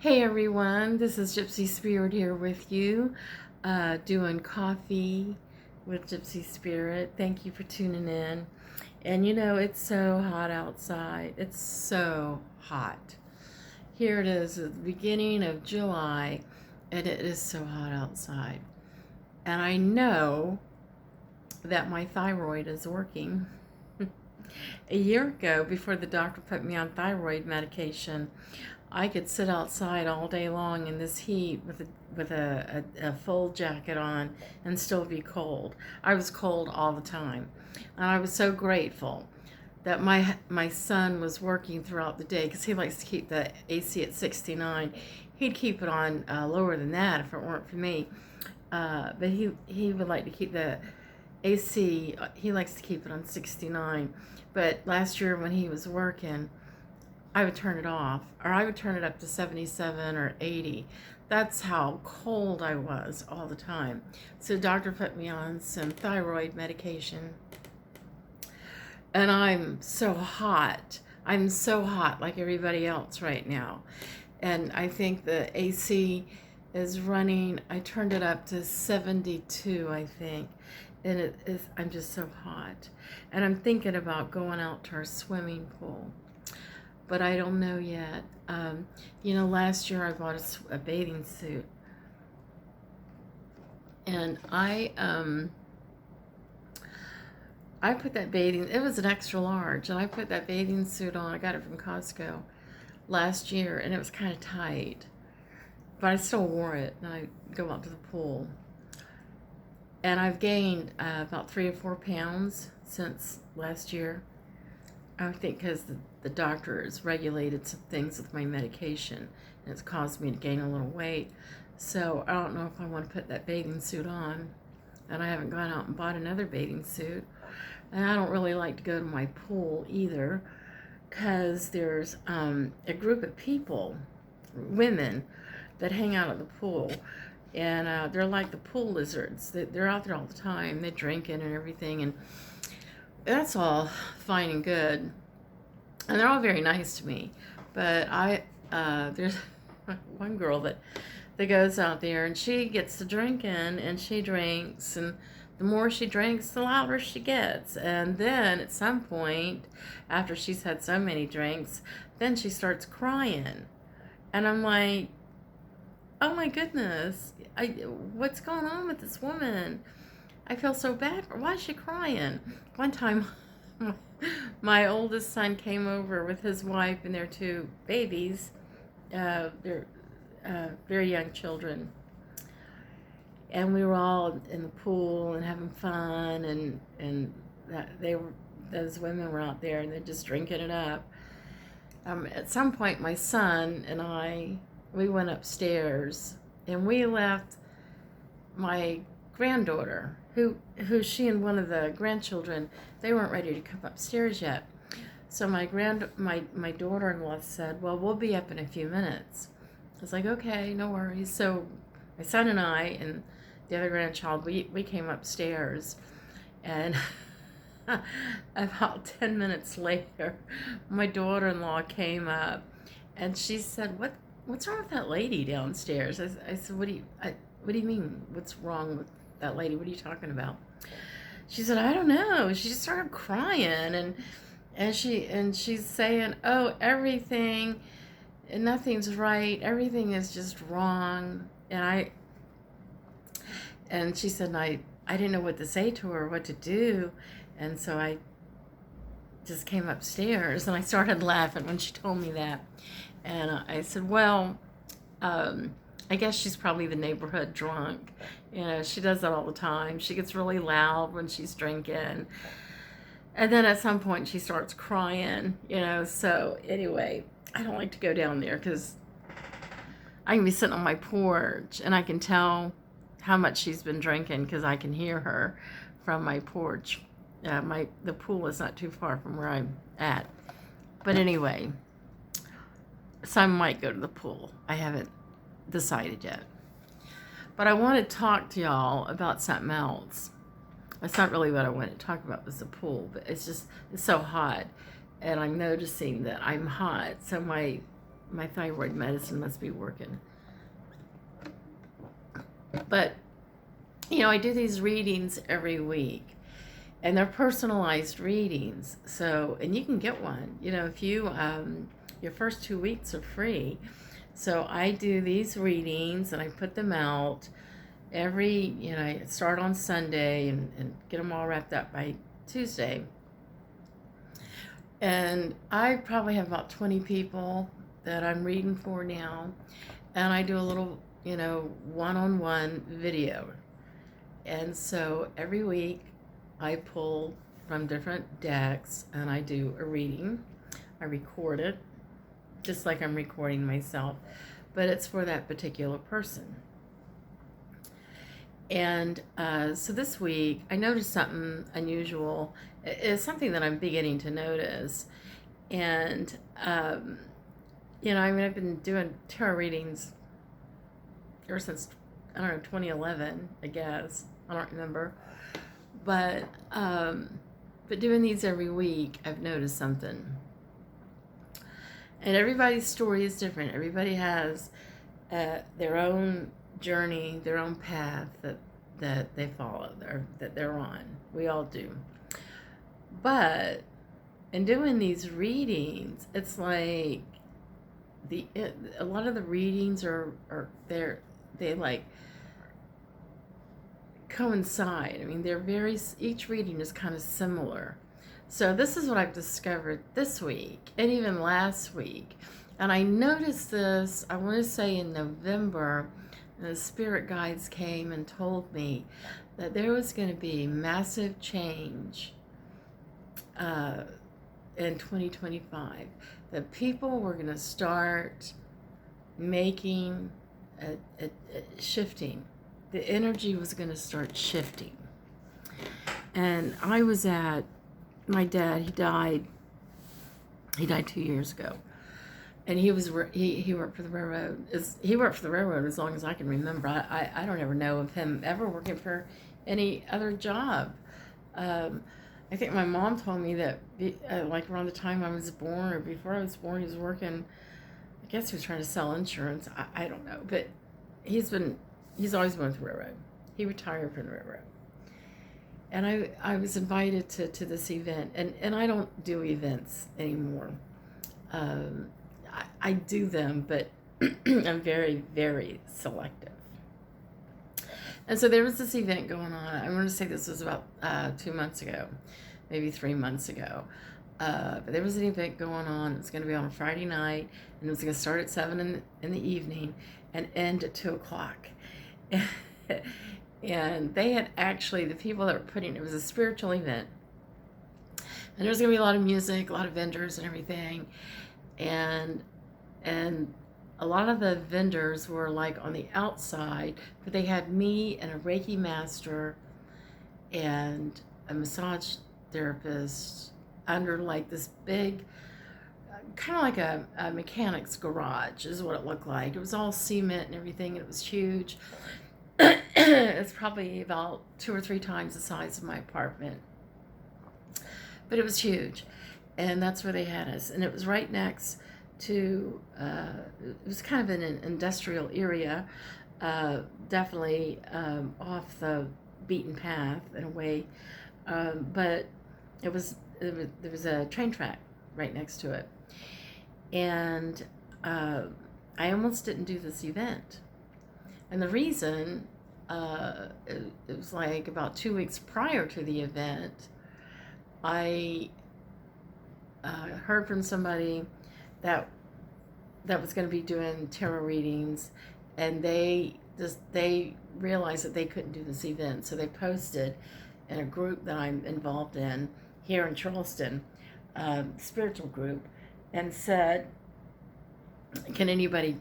Hey everyone, this is Gypsy Spirit here with you, doing coffee with Gypsy Spirit. Thank you for tuning in. And you know, it's so hot outside. It's so hot. Here it is at the beginning of July, and it is so hot outside. And I know that my thyroid is working. A year ago, before the doctor put me on thyroid medication, I could sit outside all day long in this heat with a full jacket on and still be cold. I was cold all the time. And I was so grateful that my son was working throughout the day because he likes to keep the AC at 69. He'd keep it on lower than that if it weren't for me. But he would like to keep the AC, he likes to keep it on 69. But last year when he was working, I would turn it off, or I would turn it up to 77 or 80. That's how cold I was all the time. So the doctor put me on some thyroid medication. And I'm so hot. I'm so hot like everybody else right now. And I think the AC is running, I turned it up to 72, I think. And I'm just so hot. And I'm thinking about going out to our swimming pool, but I don't know yet. Last year I bought a bathing suit, and I put that it was an extra large, and I put that bathing suit on. I got it from Costco last year, and it was kind of tight, but I still wore it, and I go out to the pool. And I've gained about 3 or 4 pounds since last year. I think because the doctor has regulated some things with my medication, and it's caused me to gain a little weight. So I don't know if I want to put that bathing suit on. And I haven't gone out and bought another bathing suit. And I don't really like to go to my pool either, because there's a group of people, women, that hang out at the pool. And they're like the pool lizards. They're out there all the time. They're drinking and everything. And that's all fine and good. And they're all very nice to me. But there's one girl that goes out there, and she gets to drinking, and she drinks. And the more she drinks, the louder she gets. And then at some point, after she's had so many drinks, then she starts crying. And I'm like, oh my goodness, what's going on with this woman? I feel so bad for, why is she crying? One time, my oldest son came over with his wife and their 2 babies. They're very young children. And we were all in the pool and having fun, and those women were out there, and they're just drinking it up. At some point, my son and we went upstairs, and we left my granddaughter, who she and one of the grandchildren, they weren't ready to come upstairs yet. So my daughter-in-law said, well, we'll be up in a few minutes. I was like, okay, no worries. So my son and I and the other grandchild, we came upstairs, and about 10 minutes later, my daughter-in-law came up, and she said, what's wrong with that lady downstairs? I said, what do you mean, what's wrong with that lady? What are you talking about? She said, I don't know. She just started crying, and she's saying, oh, everything, nothing's right. Everything is just wrong. And she said, I didn't know what to say to her, what to do. And so I just came upstairs, and I started laughing when she told me that. And I said, well, I guess she's probably the neighborhood drunk. She does that all the time. She gets really loud when she's drinking. And then at some point she starts crying, So anyway, I don't like to go down there because I can be sitting on my porch, and I can tell how much she's been drinking because I can hear her from my porch. The pool is not too far from where I'm at. But anyway, so I might go to the pool. I haven't decided yet. But I want to talk to y'all about something else. That's not really what I want to talk about, was the pool, but it's so hot, and I'm noticing that I'm hot. So my my thyroid medicine must be working. But, I do these readings every week, and they're personalized readings. So, and you can get one, if you, your first 2 weeks are free. So I do these readings and I put them out I start on Sunday and get them all wrapped up by Tuesday. And I probably have about 20 people that I'm reading for now. And I do a little, one-on-one video. And so every week I pull from different decks and I do a reading. I record it, just like I'm recording myself, but it's for that particular person. And so this week I noticed something unusual. It's something that I'm beginning to notice. And, I've been doing tarot readings ever since, 2011, I guess. I don't remember. But doing these every week, I've noticed something. And everybody's story is different. Everybody has their own journey, their own path that they follow, that they're on. We all do. But in doing these readings, it's like a lot of the readings they like coincide. I mean, each reading is kind of similar. So this is what I've discovered this week and even last week. And I noticed this, I want to say in November, the spirit guides came and told me that there was going to be massive change in 2025. That people were going to start making a shifting. The energy was going to start shifting. And I was at my dad. He died 2 years ago, and he worked for the railroad. He worked for the railroad as long as I can remember. I don't ever know of him ever working for any other job. I think my mom told me that like around the time I was born or before I was born, he was working. I guess he was trying to sell insurance. I don't know, but he's always been with the railroad. He retired from the railroad. And I was invited to this event, and I don't do events anymore. I do them, but I'm very, very selective. And so there was this event going on. I want to say this was about 2 months ago, maybe 3 months ago. But there was an event going on. It was going to be on a Friday night, and it was going to start at 7 in the evening and end at 2 o'clock. And they had actually, the people that were putting it was a spiritual event. And there was going to be a lot of music, a lot of vendors and everything. And a lot of the vendors were like on the outside, but they had me and a Reiki master and a massage therapist under like this big, kind of like a mechanic's garage is what it looked like. It was all cement and everything, and it was huge. It's probably about 2 or 3 times the size of my apartment, but it was huge. And that's where they had us, and it was right next to it was kind of in an industrial area, definitely off the beaten path in a way, but there was a train track right next to it. And I almost didn't do this event. And the reason, it was like about 2 weeks prior to the event, I heard from somebody that was going to be doing tarot readings, and they realized that they couldn't do this event. So they posted in a group that I'm involved in here in Charleston, spiritual group, and said, can anybody,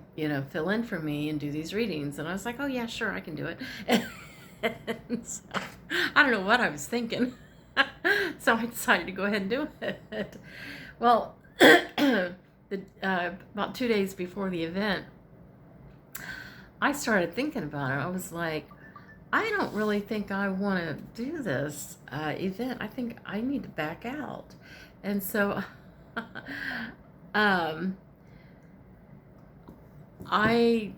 fill in for me and do these readings? And I was like, oh yeah, sure, I can do it. And so, I don't know what I was thinking. So I decided to go ahead and do it. Well, about 2 days before the event, I started thinking about it. I was like, I don't really think I want to do this event. I think I need to back out. And so I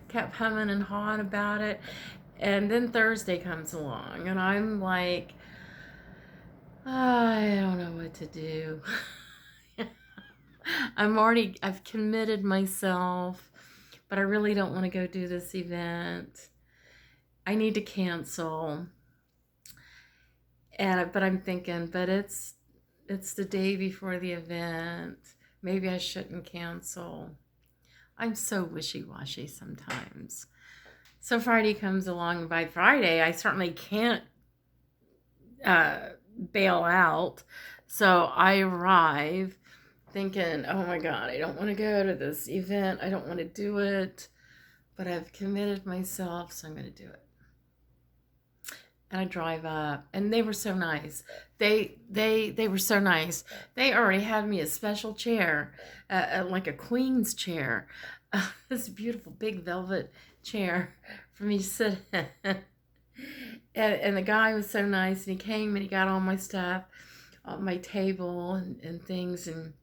kept humming and hawing about it. And then Thursday comes along, and I'm like, I don't know what to do. I've committed myself, but I really don't want to go do this event. I need to cancel. But I'm thinking, but it's the day before the event. Maybe I shouldn't cancel. I'm so wishy-washy sometimes. So Friday comes along, and by Friday, I certainly can't bail out. So I arrive thinking, oh my God, I don't want to go to this event. I don't want to do it, but I've committed myself, so I'm going to do it. And I drive up, and they were so nice. They were so nice. They already had me a special chair, like a queen's chair, this beautiful big velvet chair for me to sit in. And the guy was so nice, and he came and he got all my stuff, my table and things and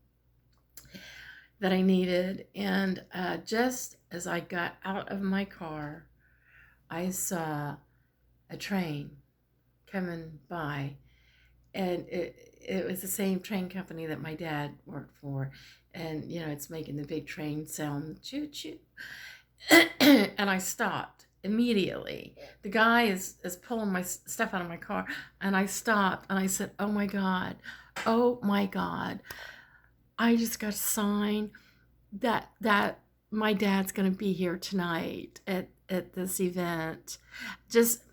that I needed. And just as I got out of my car, I saw a train coming by, and it was the same train company that my dad worked for, and it's making the big train sound, choo choo. And I stopped immediately. The guy is pulling my stuff out of my car, and I stopped and I said, oh my God, I just got a sign that my dad's going to be here tonight at this event. Just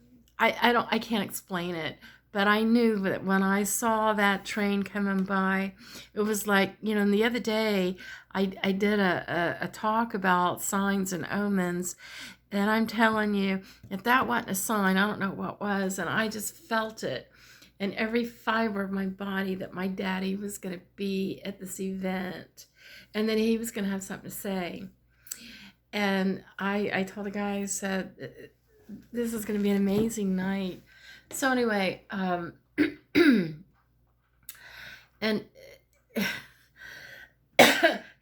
I can't explain it, but I knew that when I saw that train coming by, it was like, and the other day I did a talk about signs and omens, and I'm telling you, if that wasn't a sign, I don't know what was. And I just felt it in every fiber of my body that my daddy was going to be at this event, and then he was going to have something to say. And I told the guy, I said, this is going to be an amazing night. So anyway, and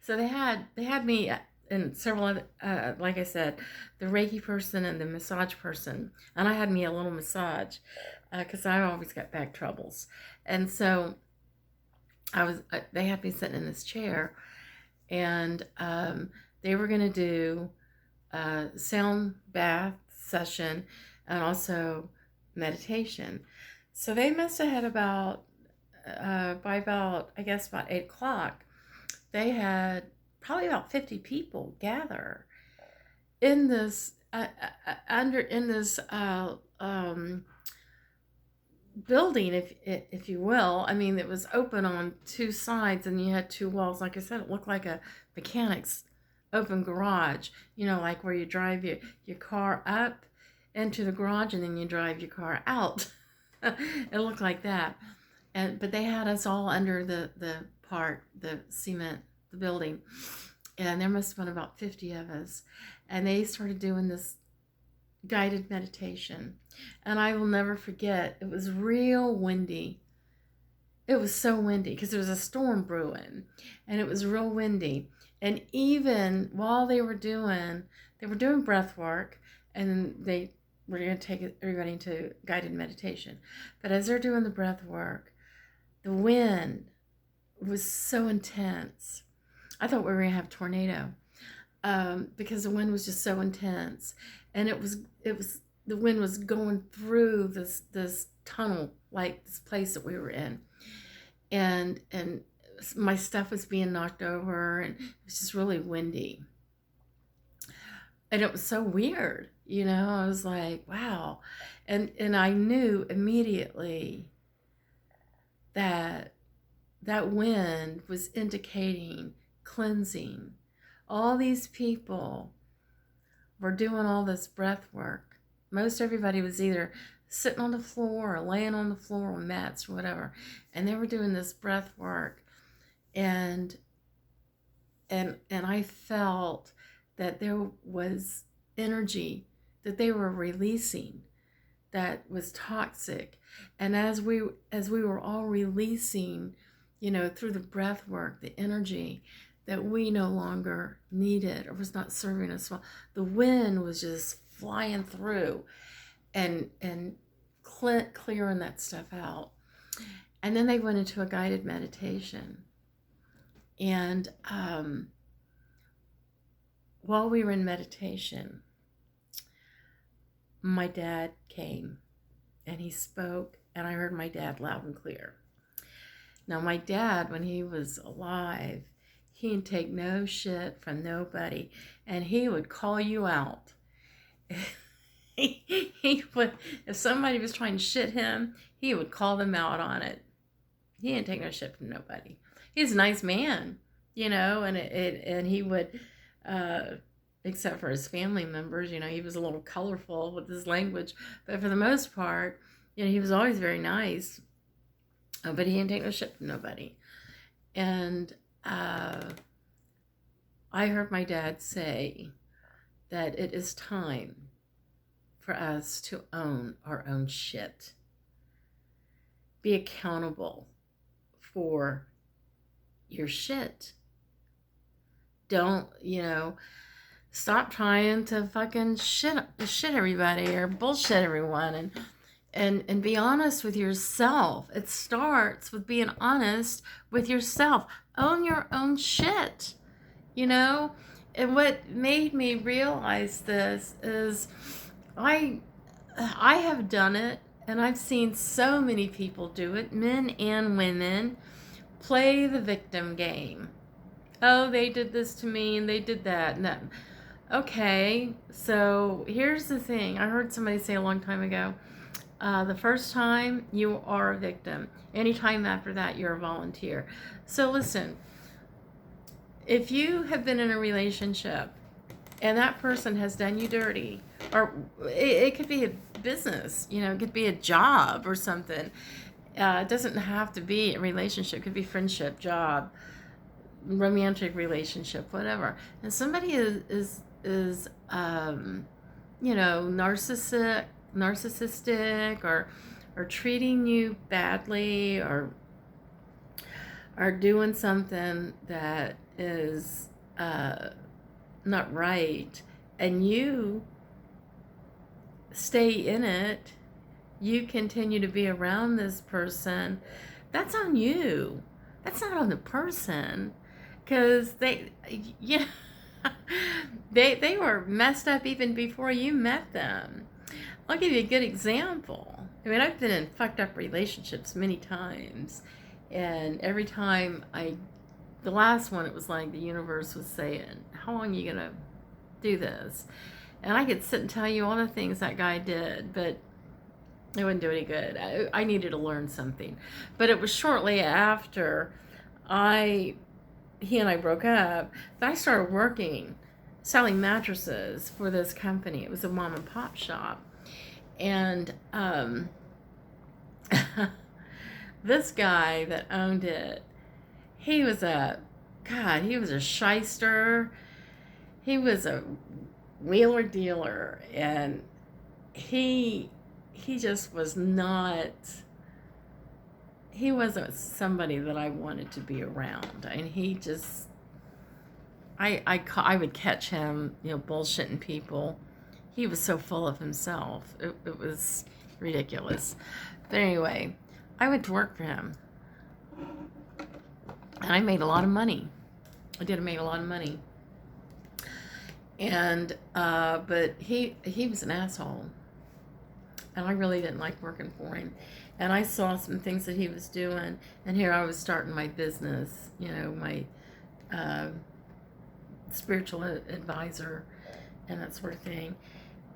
so they had me and several other, like I said, the Reiki person and the massage person, and I had me a little massage because I always got back troubles, and so they had me sitting in this chair, and they were going to do a sound bath session and also meditation. So they must have had about I guess about 8 o'clock, they had probably about 50 people gather in this building, if you will. I mean, it was open on 2 sides, and you had 2 walls. Like I said, it looked like a mechanic's open garage, like where you drive your car up into the garage and then you drive your car out. It looked like that. But they had us all under the cement, the building, and there must have been about 50 of us, and they started doing this guided meditation. And I will never forget, it was real windy. It was so windy because there was a storm brewing, and it was real windy. And even while they were doing breath work, and they were going to take everybody into guided meditation. But as they're doing the breath work, the wind was so intense. I thought we were going to have a tornado because the wind was just so intense, and it was the wind was going through this tunnel, like this place that we were in, and my stuff was being knocked over, and it was just really windy, and it was so weird. I was like, wow, and I knew immediately that wind was indicating cleansing. All these people were doing all this breath work. Most everybody was either sitting on the floor or laying on the floor on mats or whatever, and they were doing this breath work, and I felt that there was energy that they were releasing that was toxic. And as we were all releasing, through the breath work, the energy, that we no longer needed or was not serving us well. The wind was just flying through and clearing that stuff out. And then they went into a guided meditation. And while we were in meditation, my dad came and he spoke, and I heard my dad loud and clear. Now, my dad, when he was alive, he'd take no shit from nobody, and he would call you out. he would, if somebody was trying to shit him, he would call them out on it. He didn't take no shit from nobody. He's a nice man, you know, and he would, except for his family members, you know, he was a little colorful with his language, but for the most part, you know, he was always very nice, but he didn't take no shit from nobody. And I heard my dad say that it is time for us to own our own shit. Be accountable for your shit. Don't, you know, stop trying to fucking shit everybody or bullshit everyone, and be honest with yourself. It starts with being honest with yourself. Own your own shit, you know? And what made me realize this is I have done it, and I've seen so many people do it, men and women, play the victim game. Oh, they did this to me and they did that and that. Okay, so here's the thing. I heard somebody say a long time ago, the first time you are a victim. Anytime after that, you're a volunteer. So listen, if you have been in a relationship and that person has done you dirty, or it could be a business, you know, it could be a job or something. It doesn't have to be a relationship. It could be friendship, job, romantic relationship, whatever. And somebody is you know, narcissistic or treating you badly or doing something that is not right, and you stay in it, you continue to be around this person, that's on you. That's not on the person, because they were messed up even before you met them. I'll give you a good example. I mean, I've been in fucked up relationships many times, and every time the last one, it was like the universe was saying, how long are you gonna do this? And I could sit and tell you all the things that guy did, but it wouldn't do any good. I needed to learn something. But it was shortly after he and I broke up that I started working, selling mattresses for this company. It was a mom and pop shop. And this guy that owned it, he was a shyster. He was a wheeler dealer, and he just was not, he wasn't somebody that I wanted to be around. And he just, I would catch him, you know, bullshitting people. He was so full of himself. It was ridiculous. But anyway, I went to work for him, and I made a lot of money. I made a lot of money. And but he was an asshole, and I really didn't like working for him. And I saw some things that he was doing, and here I was starting my business, you know, my spiritual advisor and that sort of thing.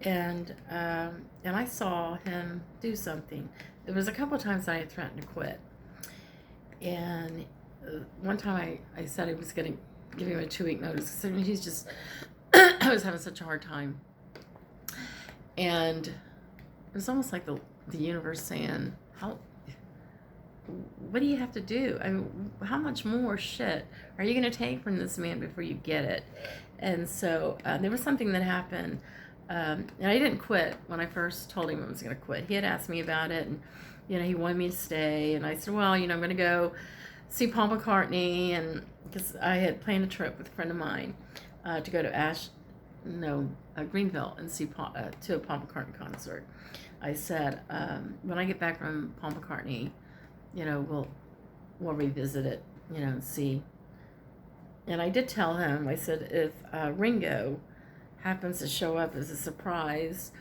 And I saw him do something. There was a couple of times I had threatened to quit, and one time I said I was going to give him a 2-week notice. I mean, he's just I was having such a hard time, and it was almost like the universe saying, what do you have to do? I mean, how much more shit are you going to take from this man before you get it? And so there was something that happened, and I didn't quit when I first told him I was going to quit. He had asked me about it, and you know, he wanted me to stay, and I said, well, you know, I'm going to go see Paul McCartney, and because I had planned a trip with a friend of mine to go to Greenville and see to a Paul McCartney concert. I said, when I get back from Paul McCartney, we'll revisit it, and see. And I did tell him, I said, if Ringo happens to show up as a surprise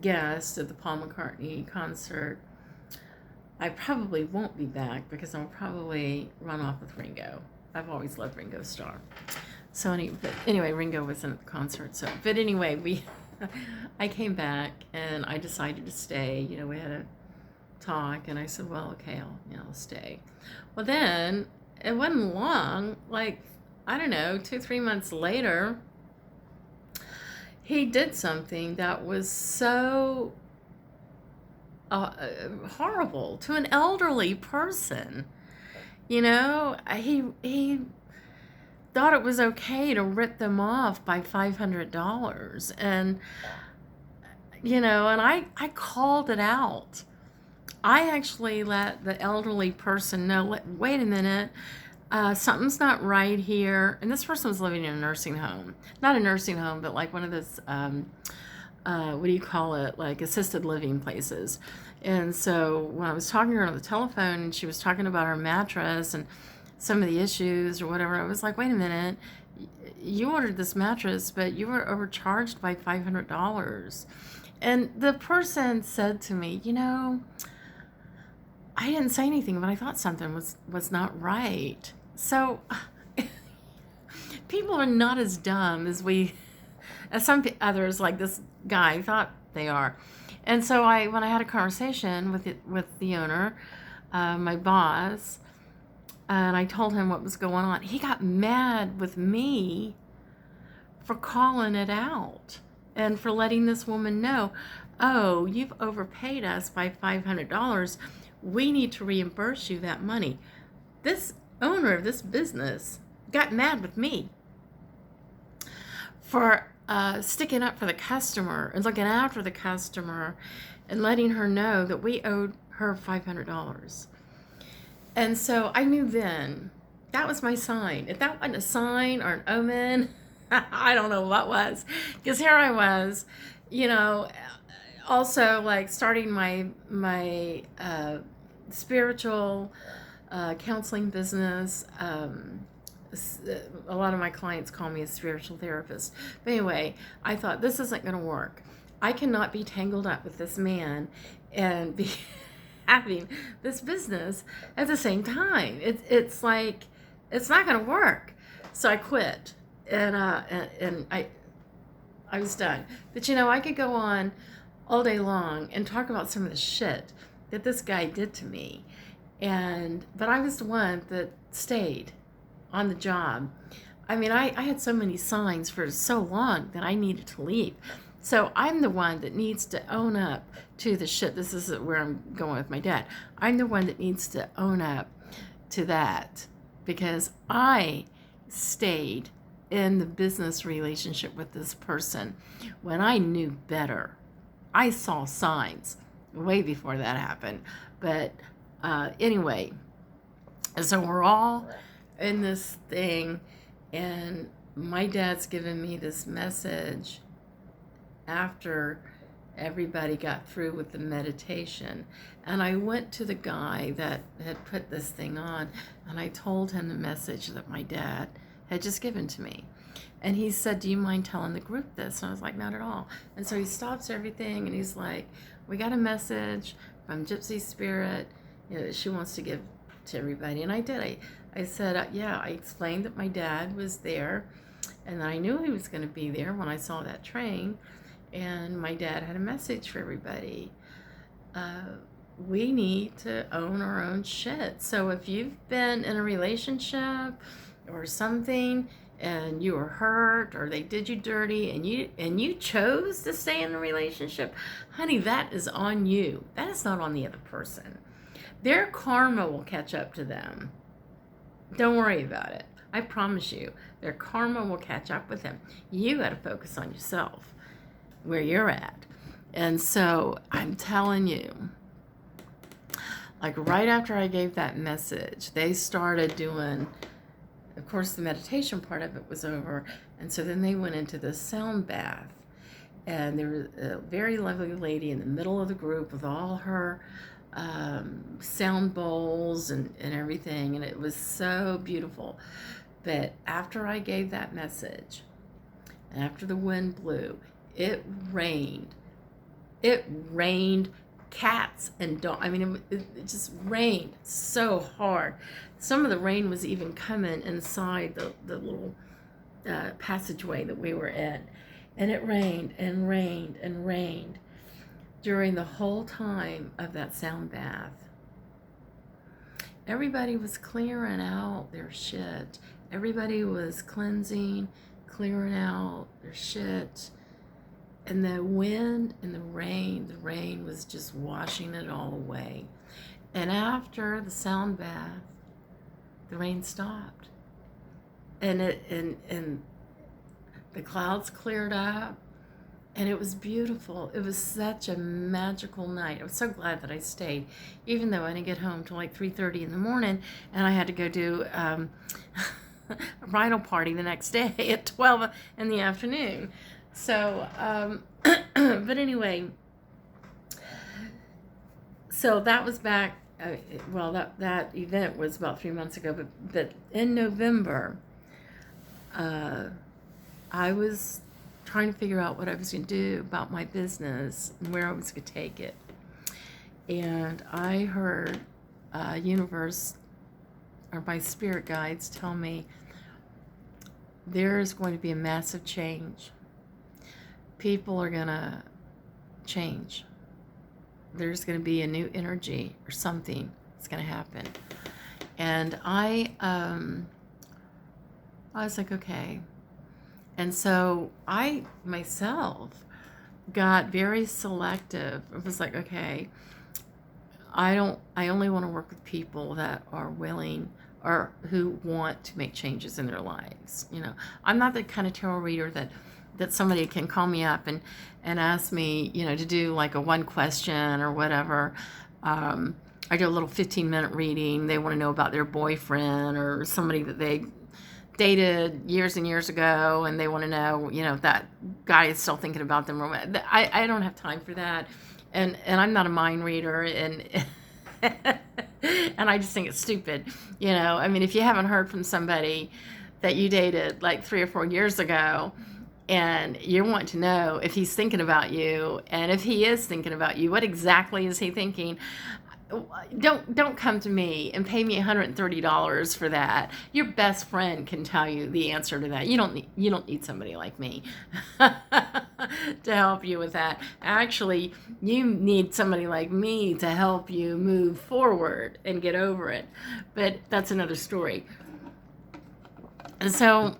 guest at the Paul McCartney concert, I probably won't be back because I'll probably run off with Ringo. I've always loved Ringo Starr. So anyway, Ringo wasn't at the concert. But anyway, I came back and I decided to stay. We had a talk, and I said, well, okay, I'll stay. Well, then it wasn't long, like, I don't know, 2-3 months later, he did something that was so horrible to an elderly person. He thought it was okay to rip them off by $500, and and I called it out. I actually let the elderly person know, wait a minute, something's not right here. And this person was living in a nursing home, not a nursing home, but like one of those what do you call it, like assisted living places. And so when I was talking to her on the telephone, and she was talking about her mattress and some of the issues or whatever, I was like, wait a minute, you ordered this mattress, but you were overcharged by $500. And the person said to me, I didn't say anything, but I thought something was not right. So people are not as dumb as some others, like this guy, thought they are. And so when I had a conversation with the owner, my boss, and I told him what was going on, he got mad with me for calling it out and for letting this woman know, oh, you've overpaid us by $500. We need to reimburse you that money. This owner of this business got mad with me for sticking up for the customer and looking after the customer and letting her know that we owed her $500. And so I knew then that was my sign. If that wasn't a sign or an omen, I don't know what was. Because here I was, also like starting my spiritual counseling business. A lot of my clients call me a spiritual therapist. But anyway, I thought, this isn't going to work. I cannot be tangled up with this man and be having this business at the same time. It's like, it's not going to work. So I quit, and I was done. But I could go on all day long and talk about some of the shit that this guy did to me, but I was the one that stayed on the job. I mean, I had so many signs for so long that I needed to leave. So I'm the one that needs to own up to the shit. This is where I'm going with my dad. I'm the one that needs to own up to that, because I stayed in the business relationship with this person when I knew better. I saw signs way before that happened. But anyway, so we're all in this thing, and my dad's given me this message after everybody got through with the meditation. And I went to the guy that had put this thing on, and I told him the message that my dad had just given to me. And he said, do you mind telling the group this? And I was like, not at all. And so he stops everything, and he's like, we got a message from Gypsy Spirit, that she wants to give to everybody. And I did. I said, I explained that my dad was there, and that I knew he was going to be there when I saw that train. And my dad had a message for everybody. We need to own our own shit. So if you've been in a relationship or something, and you were hurt, or they did you dirty, and you chose to stay in the relationship, honey, that is on you. That is not on the other person. Their karma will catch up to them. Don't worry about it. I promise you, their karma will catch up with them. You got to focus on yourself, where you're at. And so I'm telling you, like right after I gave that message, they started doing, of course, the meditation part of it was over. And so then they went into the sound bath. And there was a very lovely lady in the middle of the group with all her sound bowls and everything. And it was so beautiful. But after I gave that message, after the wind blew, it rained. It rained cats and dogs. I mean, it just rained so hard. Some of the rain was even coming inside the little passageway that we were in. And it rained and rained and rained during the whole time of that sound bath. Everybody was clearing out their shit. Everybody was cleansing, clearing out their shit. And the wind and the rain was just washing it all away. And after the sound bath, the rain stopped. And the clouds cleared up, and it was beautiful. It was such a magical night. I was so glad that I stayed, even though I didn't get home till like 3:30 in the morning, and I had to go do a bridal party the next day at 12 in the afternoon. So, but anyway, so that was back, well, that event was about 3 months ago, but in November, I was trying to figure out what I was going to do about my business and where I was going to take it. And I heard universe, or my spirit guides, tell me there's going to be a massive change. People are going to change. There's going to be a new energy or something that's going to happen. And I was like, okay. And so I myself got very selective. It was like, okay, I only want to work with people that are willing or who want to make changes in their lives. You know, I'm not the kind of tarot reader that somebody can call me up and ask me, you know, to do like a one question or whatever. I do a little 15-minute reading. They want to know about their boyfriend or somebody that they dated years and years ago, and they want to know, you know, if that guy is still thinking about them. I don't have time for that, and I'm not a mind reader, and and I just think it's stupid. You know, I mean, if you haven't heard from somebody that you dated like 3 or 4 years ago, and you want to know if he's thinking about you, and if he is thinking about you, what exactly is he thinking? Don't come to me and pay me $130 for that. Your best friend can tell you the answer to that. You don't need somebody like me to help you with that. Actually, you need somebody like me to help you move forward and get over it. But that's another story. And so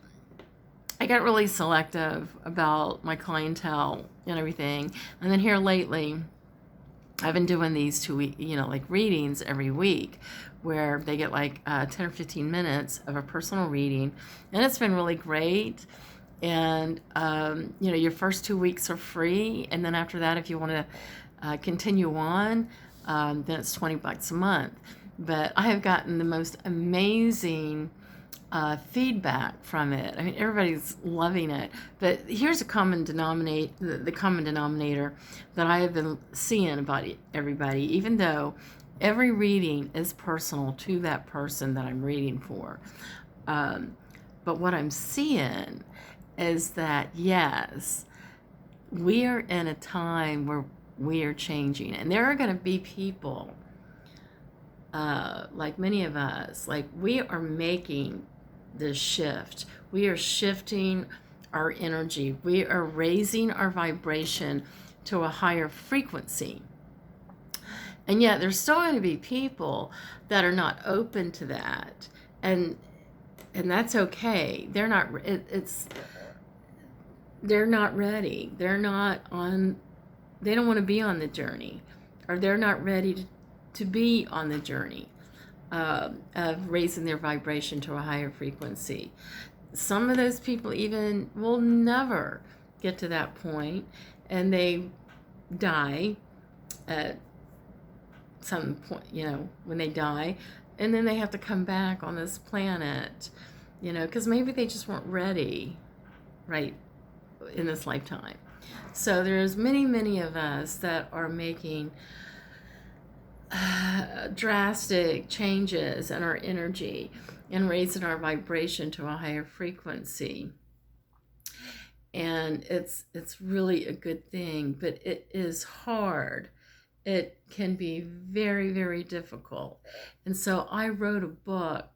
I got really selective about my clientele and everything. And then here lately, I've been doing these 2 week, you know, like readings every week where they get like 10 or 15 minutes of a personal reading. And it's been really great. And, you know, your first 2 weeks are free. And then after that, if you want to continue on, then it's $20 a month. But I have gotten the most amazing feedback from it. I mean, everybody's loving it. But here's a common denominator, the common denominator that I have been seeing about everybody, even though every reading is personal to that person that I'm reading for. But what I'm seeing is that, yes, we are in a time where we are changing. And there are going to be people, like many of us, like we are making this shift. We are shifting our energy. We are raising our vibration to a higher frequency. And yet there's still going to be people that are not open to that. And that's okay. They're not they're not ready. They don't want to be on the journey, or they're not ready to be on the journey of raising their vibration to a higher frequency. Some of those people even will never get to that point, and they die at some point, when they die, and then they have to come back on this planet, because maybe they just weren't ready, right, in this lifetime. So there's many, many of us that are making drastic changes in our energy and raising our vibration to a higher frequency. And it's really a good thing, but it is hard. It can be very, very difficult. And so I wrote a book.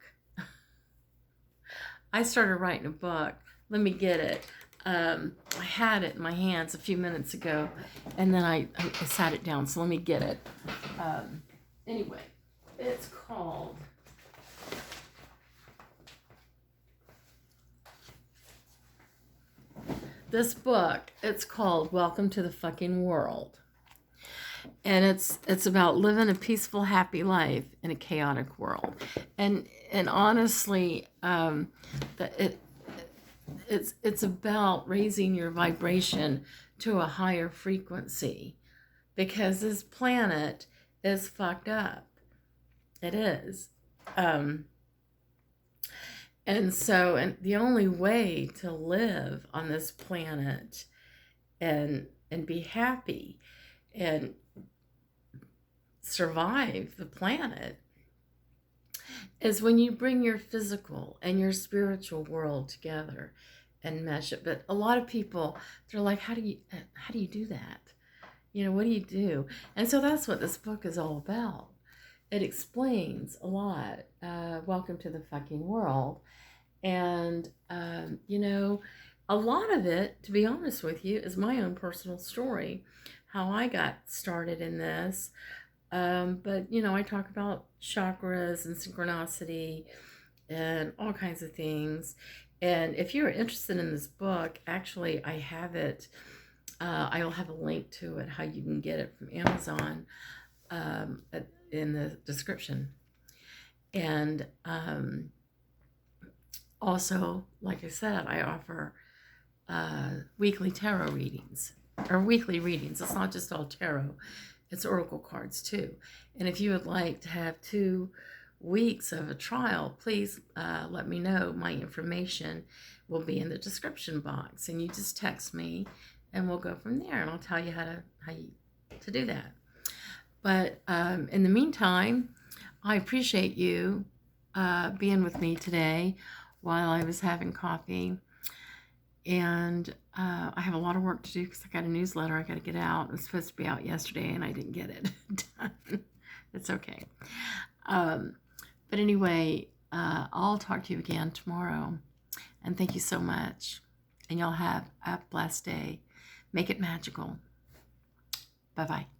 I started writing a book. Let me get it. I had it in my hands a few minutes ago, and then I sat it down. So let me get it. Anyway, it's called this book. It's called Welcome to the Fucking World. And it's about living a peaceful, happy life in a chaotic world. And honestly, it's about raising your vibration to a higher frequency, because this planet is fucked up. It is. And the only way to live on this planet and be happy and survive the planet is when you bring your physical and your spiritual world together and mesh it. But a lot of people, they're like, how do you do that? What do you do? And so that's what this book is all about. It explains a lot. Welcome to the fucking world. And, a lot of it, to be honest with you, is my own personal story, how I got started in this. But, I talk about chakras and synchronicity and all kinds of things. And if you're interested in this book, actually, I have it. I will have a link to it, how you can get it from Amazon, in the description. And also, like I said, I offer weekly tarot readings, or weekly readings. It's not just all tarot. It's oracle cards too. And if you would like to have 2 weeks of a trial, please let me know. My information will be in the description box, and you just text me, and we'll go from there. And I'll tell you how to do that. But in the meantime, I appreciate you being with me today while I was having coffee. And I have a lot of work to do because I got a newsletter I got to get out. It was supposed to be out yesterday, and I didn't get it done. It's okay. But anyway, I'll talk to you again tomorrow. And thank you so much. And y'all have a blessed day. Make it magical. Bye-bye.